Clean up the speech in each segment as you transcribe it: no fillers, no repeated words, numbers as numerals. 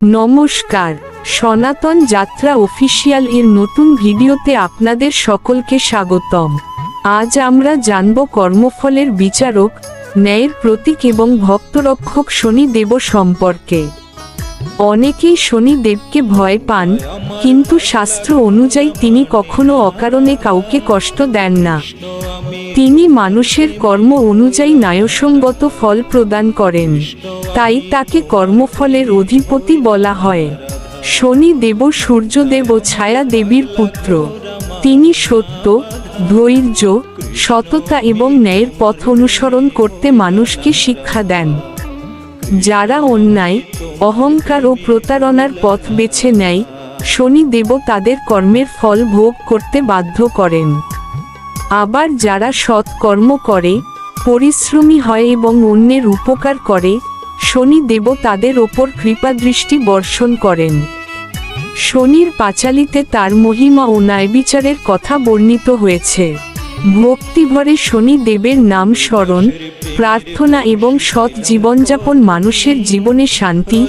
নমস্কার, সনাতন যাত্রা অফিসিয়াল এর নতুন ভিডিওতে আপনাদের সকলকে স্বাগতম। আজ আমরা জানব কর্মফলের বিচারক, ন্যায়ের প্রতীক এবং ভক্তরক্ষক শনি দেব সম্পর্কে। অনেকেই শনি দেবকে ভয় পান, কিন্তু শাস্ত্র অনুযায়ী তিনি কখনো অকারণে কাউকে কষ্ট দেন না। তিনি মানুষের কর্ম অনুযায়ী ন্যায়সঙ্গত ফল প্রদান করেন, তাই তাকে কর্মফলের অধিপতি বলা হয়। শনি দেব সূর্যদেব ও ছায়া দেবীর পুত্র। তিনি সত্য, ধৈর্য, সততা এবং ন্যায়ের পথ অনুসরণ করতে মানুষকে শিক্ষা দেন। যারা অন্যায়, অহংকার ও প্রতারণার পথ বেছে নেয়, শনি দেব তাদের কর্মের ফল ভোগ করতে বাধ্য করেন। আবার যারা সৎ কর্ম করে, পরিশ্রমী হয় এবং অন্যের উপকার করে, শনি দেব তাদের ওপর কৃপাদৃষ্টি বর্ষণ করেন। শনির পাঁচালীতে তার মহিমা ও ন্যায়বিচারের কথা বর্ণিত হয়েছে। ভক্তিভরে শনি দেবের নাম স্মরণ, প্রার্থনা এবং সৎ জীবনযাপন মানুষের জীবনে শান্তি,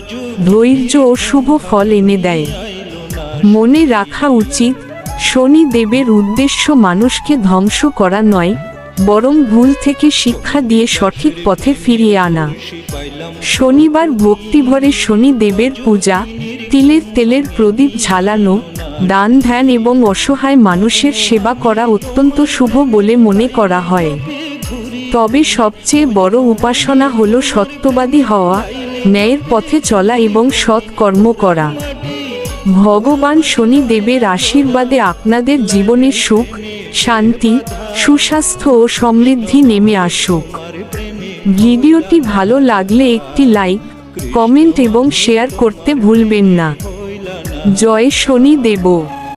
ধৈর্য ও শুভ ফল এনে দেয়। মনে রাখা উচিত, শনি দেবের উদ্দেশ্য মানুষকে ধ্বংস করা নয়, বরং ভুল থেকে শিক্ষা দিয়ে সঠিক পথে ফিরিয়ে আনা। শনিবার ভক্তিভরে শনি দেবের পূজা, তিলের তেলের প্রদীপ ঝালানো, দান ধ্যান এবং অসহায় মানুষের সেবা করা অত্যন্ত শুভ বলে মনে করা হয়। তবে সবচেয়ে বড় উপাসনা হল সত্যবাদী হওয়া, ন্যায়ের পথে চলা এবং সৎ কর্ম করা। ভগবান শনি দেবের আশীর্বাদে আপনাদের জীবনে সুখ, শান্তি, সুস্বাস্থ্য ও সমৃদ্ধি নেমে আসুক। ভিডিওটি ভালো লাগলে একটি লাইক, কমেন্ট এবং শেয়ার করতে ভুলবেন না। জয় শনি দেব।